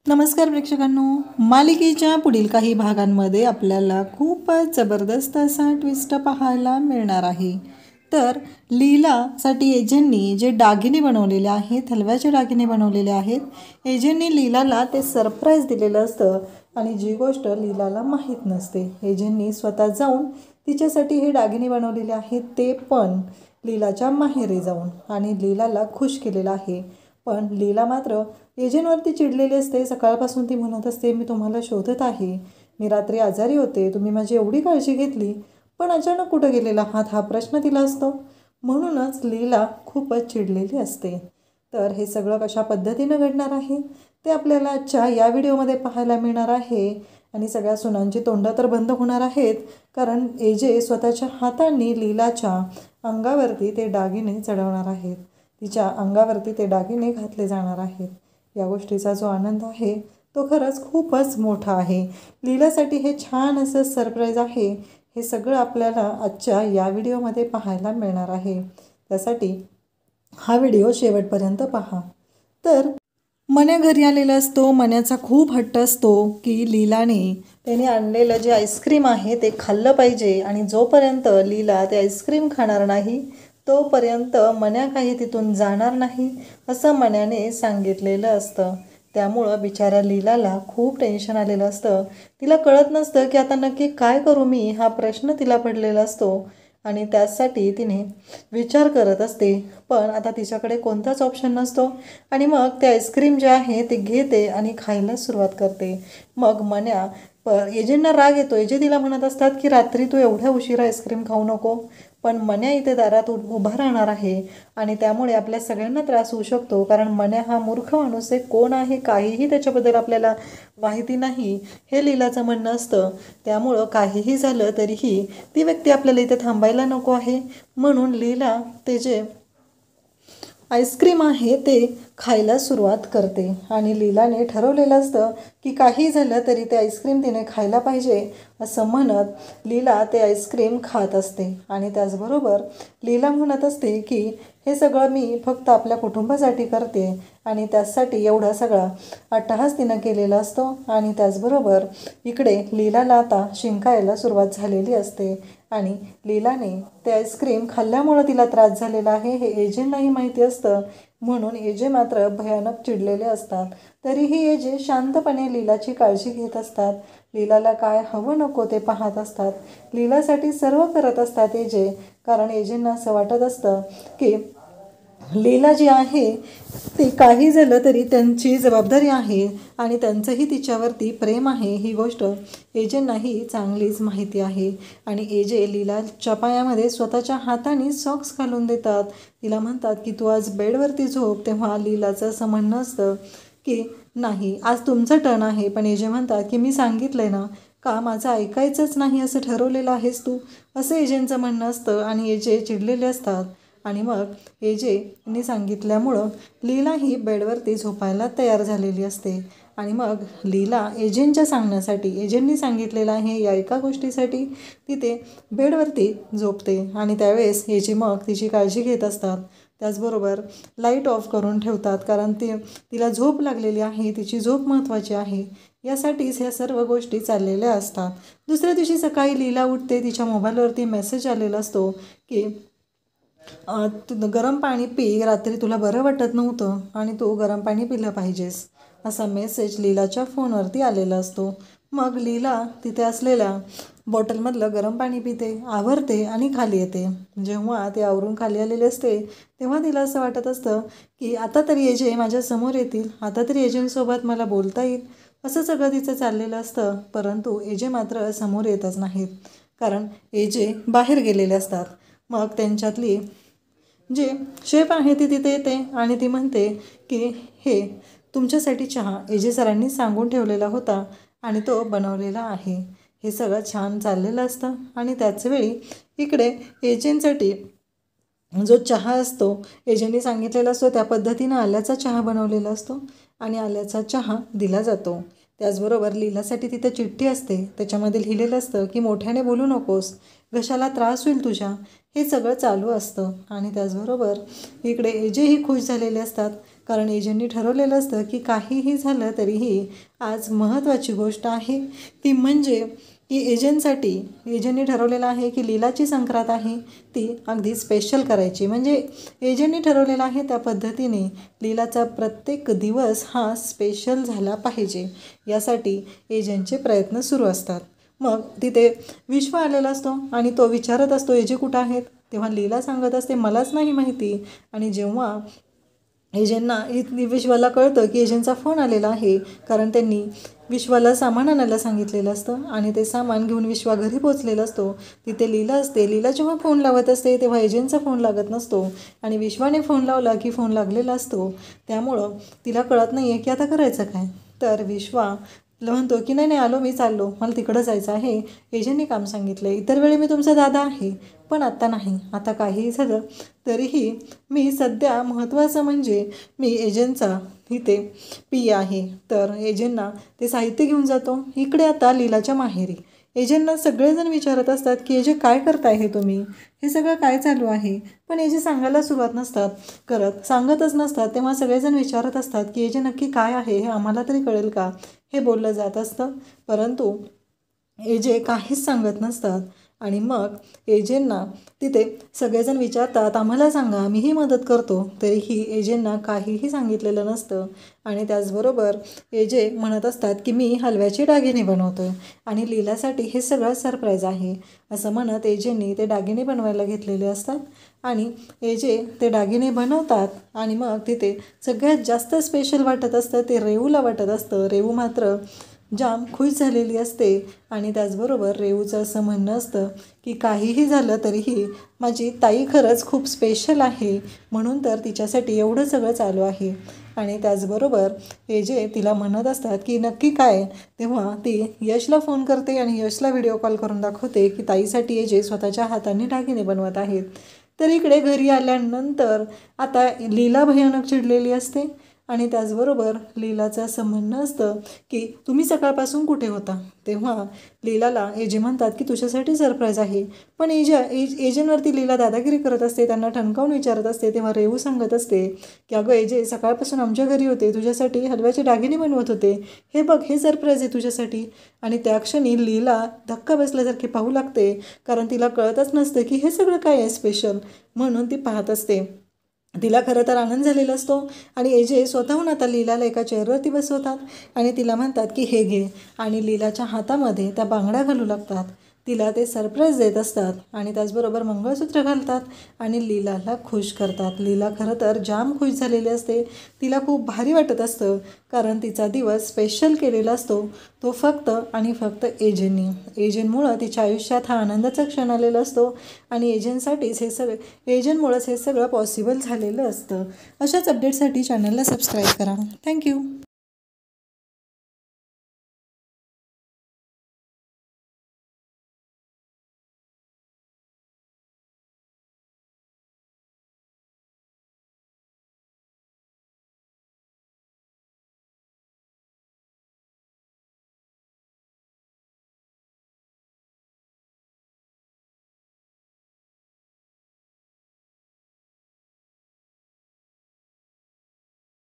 नमस्कार प्रेक्षकांनो, मालिकेच्या पुढील काही भागांमध्ये आपल्याला खूपच जबरदस्त असा ट्विस्ट पाहायला मिळणार आहे। तर लीलासाठी एजंटनी जे दागिने बनवलेले आहेत, हलव्याचे दागिने बनवलेले आहेत, एजंटनी लीलाला ते सरप्राईज दिलेलं असतं आणि जी गोष्ट लीलाला माहीत नसते। एजंटनी स्वतः जाऊन तिच्यासाठी हे दागिने बनवलेले आहेत, ते पण लीलाच्या माहेरी जाऊन, आणि लीलाला खुश केलेलं आहे। पण लीला मात्र एजंटवरती चिडलेली असते। सकाळपासून ती म्हणत असते, मी तुम्हाला शोधत आहे, मी रात्री आजारी होते, तुम्ही माझी एवढी काळजी घेतली, पण अचानक कुठं गेलेला आहात हा प्रश्न तिला असतो। म्हणूनच लीला खूपच चिडलेली असते। तर हे सगळं कशा पद्धतीनं घडणार आहे ते आपल्याला आजच्या या व्हिडिओमध्ये पाहायला मिळणार आहे। आणि सगळ्या सुनांची तोंडं तर बंद होणार आहेत, कारण एजे स्वतःच्या हातांनी लीलाच्या अंगावरती ते दागिने चढवणार आहेत, तिच्या अंगावरती ते दागिने घातले जाणार आहेत। या गोष्टीचा जो आनंद आहे तो खरंच खूपच मोठा आहे। लीलासाठी हे छान असं सरप्राईज आहे। हे सगळं आपल्याला आजच्या या व्हिडिओमध्ये पाहायला मिळणार आहे, त्यासाठी हा व्हिडिओ शेवटपर्यंत पहा। तर मन्या घरी आलेला असतो। मन्याचा खूप हट्ट असतो की लीलाने त्याने आणलेलं जे आईस्क्रीम आहे ते खाल्लं पाहिजे, आणि जोपर्यंत लीला ते आईस्क्रीम खाणार नाही तोपर्यंत मन्या काही तिथून जाणार नाही असं मन्याने सांगितलेलं असतं। त्यामुळं बिचाऱ्या लीलाला खूप टेन्शन आलेलं असतं। तिला कळत नसतं की आता नक्की काय करू मी, हा प्रश्न तिला पडलेला असतो आणि त्यासाठी तिने विचार करत असते, पण आता तिच्याकडे कोणताच ऑप्शन नसतो। आणि मग ते आईस्क्रीम जे आहे ते घेते आणि खायला सुरुवात करते। मग मन्या एजेंटना राग येतो। एजे तिला म्हणत असतात की रात्री तू एवढ्या उशिरा आईस्क्रीम खाऊ नको, पण मन्या इथे दारात उभा राहणार आहे आणि त्यामुळे आपल्या सगळ्यांना त्रास होऊ शकतो, कारण मन्या हा मूर्ख माणूस आहे, कोण आहे काहीही त्याच्याबद्दल आपल्याला माहिती नाही हे लीलाचं म्हणणं असतं। त्यामुळं काहीही झालं तरीही ती व्यक्ती आपल्याला इथे थांबायला नको आहे, म्हणून लीला ते जे आईस्क्रीम आहे ते खायला सुरुवात करते। आणि लीलाने ठरवलेलं असतं की काही झालं तरी ते आईस्क्रीम तिने खायला पाहिजे असं म्हणत लीला ते आईस्क्रीम खात असते। आणि त्याचबरोबर लीला म्हणत असते की हे सगळं मी फक्त आपल्या कुटुंबासाठी करते, आणि त्यासाठी एवढा सगळा अट्टहास तिनं केलेला असतो। आणि त्याचबरोबर इकडे लीलाला आता शिंकायला सुरुवात झालेली असते, आणि लीलाने ते आईस्क्रीम खाल्ल्यामुळं तिला त्रास झालेला आहे हे एजेंटनाही माहिती असतं, म्हणून एजे मात्र भयानक चिडलेले असतात। तरीही एजे शांतपणे लीलाची काळजी घेत असतात, लीलाला काय हवं नको ते पाहत असतात, लीलासाठी सर्व करत असतात एजे, कारण एजेंना असं वाटत असतं की लीला जी आहे ती काही झालं तरी त्यांची जबाबदारी आहे आणि त्यांचंही तिच्यावरती प्रेम आहे, ही गोष्ट एजेंनाही चांगलीच माहिती आहे। आणि एजे लीलाच्या पायामध्ये स्वतःच्या हाताने सॉक्स घालून देतात। तिला म्हणतात की तू आज बेडवरती झोप, तेव्हा लीलाचं असं म्हणणं असतं की नाही आज तुमचं टर्न आहे, पण एजे म्हणतात की मी सांगितलंय ना, का माझं ऐकायचंच नाही असं ठरवलेलं आहेस तू, असं एजेंचं म्हणणं असतं। आणि एजे चिडलेले असतात, आणि मग एजेने सांगितल्यामुळं लीलाही बेडवरती झोपायला तयार झालेली असते। आणि मग लीला एजेंटच्या सांगण्यासाठी, एजेंटनी सांगितलेलं आहे या एका गोष्टीसाठी तिथे बेडवरती झोपते, आणि त्यावेळेस एजे मग तिची काळजी घेत असतात। त्याचबरोबर लाईट ऑफ करून ठेवतात, कारण तिला झोप लागलेली आहे, तिची झोप महत्त्वाची आहे, यासाठीच ह्या सर्व गोष्टी चाललेल्या असतात। दुसऱ्या दिवशी सकाळी लीला उठते, तिच्या मोबाईलवरती मेसेज आलेला असतो की तू गरम पाणी पी, रात्री तुला बरं वाटत नव्हतं आणि तू गरम पाणी पिलं पाहिजेस, असा मेसेज लीलाच्या फोनवरती आलेला असतो। मग लीला तिथे असलेल्या बॉटलमधलं गरम पाणी पिते, आवरते आणि खाली येते। जेव्हा ते आवरून खाली आलेले असते तेव्हा तिला असं वाटत असतं की आता तरी एजे माझ्यासमोर येतील, आता तरी एजेंटसोबत मला बोलता येईल, असं सगळं तिचं चाललेलं असतं। परंतु एजे मात्र समोर येतच नाहीत, कारण एजे बाहेर गेलेले असतात। मग त्यांच्यातली जे शेफ आहे ती तिथे येते आणि ती म्हणते की हे तुमच्यासाठी चहा एजे सरांनी सांगून ठेवलेला होता आणि तो बनवलेला आहे। हे सगळं छान चाललेलं असतं, आणि त्याचवेळी इकडे एजेंटसाठी जो चहा असतो एजेंटनी सांगितलेला असतो त्या पद्धतीनं आल्याचा चहा बनवलेला असतो आणि आल्याचा चहा दिला जातो। त्याचबरोबर लीलासाठी तिथे चिठ्ठी असते, त्याच्यामध्ये लिहिलेलं असतं की मोठ्याने बोलू नकोस, घशाला त्रास होईल तुझ्या, हे सगळं चालू असतं। आणि त्याचबरोबर इकडे एजेही खुश झालेले असतात, कारण एजंटनी ठरवलेलं असतं की काहीही झालं तरीही आज महत्त्वाची गोष्ट आहे ती म्हणजे की एजंटनी ठरवलेलं आहे की लीलाची संक्रांत आहे ती अगदी स्पेशल करायची. म्हणजे एजंटनी ठरवलेलं आहे त्या पद्धतीने लीलाचा प्रत्येक दिवस हा स्पेशल झाला पाहिजे यासाठी एजंटचे प्रयत्न सुरू असतात. मग तिथे विश्व आलेला असतो आणि तो विचारत असतो एजे कुठं आहेत. तेव्हा लीला सांगत असते मलाच नाही माहिती. आणि जेव्हा विश्वाला कळतं की एजंटचा फोन आलेला आहे कारण त्यांनी विश्वाला सामान आणायला सांगितलेलं असतं आणि ते सामान घेऊन विश्वा घरी पोचलेला असतो. तिथे लीला असते. लीला जेव्हा फोन लावत असते तेव्हा एजंटचा फोन लागत नसतो आणि विश्वाने फोन लावला की फोन लागलेला असतो. त्यामुळं तिला कळत नाही आहे की आता करायचं काय. तर विश्वा म्हणतो की नाही आलो मी चाललो मला तिकडं जायचं आहे. एजंटने काम सांगितलं इतर वेळी मी तुमचा दादा आहे पण आत्ता नाही. आता काहीही झालं तरीही मी सध्या महत्त्वाचं म्हणजे मी एजंटचा इथे पी आहे. तर एजंटना ते साहित्य घेऊन जातो. इकडे आता लीलाच्या माहेरी एजंटना सगळेजण विचारत असतात की एजे काय करताय हे तुम्ही हे सगळं काय चालू आहे. पण एजे सांगायला सुरुवात सांगतच नसतात. तेव्हा सगळेजण विचारत असतात की एजे नक्की काय आहे हे आम्हाला तरी कळेल का हे बोललं जात असतं. परंतु एजे काहीच सांगत नसतात. आणि मग एजंटना तिथे सगळेजण विचारतात आम्हाला सांगा आम्हीही मदत करतो. तरीही एजंटना काहीही सांगितलेलं नसतं. आणि त्याचबरोबर एजे म्हणत असतात की मी हलव्याचे दागिने बनवतो आणि लीलासाठी हे सगळं सरप्राईज आहे असं म्हणत एजंटनी ते दागिने बनवायला घेतलेले असतात. आणि एजे ते दागिने बनवतात आणि मग तिथे सगळ्यात जास्त स्पेशल वाटत असतं ते रेवूला वाटत असतं. रेवू मात्र जाम खुश झालेली असते. आणि त्याचबरोबर रेवूचं असं म्हणणं असतं की काहीही झालं तरीही माझी ताई खरंच खूप स्पेशल आहे म्हणून तर तिच्यासाठी एवढं सगळं चालू आहे. आणि त्याचबरोबर एजे तिला म्हणत असतात की नक्की काय. तेव्हा ती यशला फोन करते आणि यशला व्हिडिओ कॉल करून दाखवते की ताईसाठी एजे स्वतःच्या हाताने दागिने बनवत आहेत. तर इकडे घरी आल्यानंतर आता लीला भयानक चिडलेली असते. आणि त्याचबरोबर लीलाचं असं म्हणणं असतं की तुम्ही सकाळपासून कुठे होता. तेव्हा लीलाला एजे म्हणतात की तुझ्यासाठी सरप्राईज आहे. पण एजंटवरती लीला दादागिरी करत असते. त्यांना ठणकावून विचारत असते. तेव्हा रेवू सांगत असते की अगं एजे सकाळपासून आमच्या घरी होते तुझ्यासाठी हलव्याचे दागिने बनवत होते हे बघ हे सरप्राईज आहे तुझ्यासाठी. आणि त्या क्षणी लीला धक्का बसल्यासारखी पाहू लागते कारण तिला कळतच नसतं की हे सगळं काय आहे स्पेशल. म्हणून ती पाहत असते. तिला खरं तर आनंद झालेला असतो. आणि एजे स्वतःहून आता लीलाला एका चेअरवरती बसवतात आणि तिला म्हणतात की हे घे. आणि लीलाच्या हातामध्ये त्या बांगड्या घालू लागतात. तिला ते सरप्राईज देत असतात आणि त्याचबरोबर मंगळसूत्र घालतात आणि लीलाला खुश करतात. लीला खरं तर जाम खुश झालेली असते. तिला खूप भारी वाटत असतं कारण तिचा दिवस स्पेशल केलेला असतो तो फक्त आणि फक्त एजंटमुळं तिच्या आयुष्यात हा आनंदाचा क्षण आलेला असतो. आणि एजंटमुळंच हे सगळं पॉसिबल झालेलं असतं. अशाच अपडेटसाठी चॅनलला सबस्क्राईब करा. थँक्यू.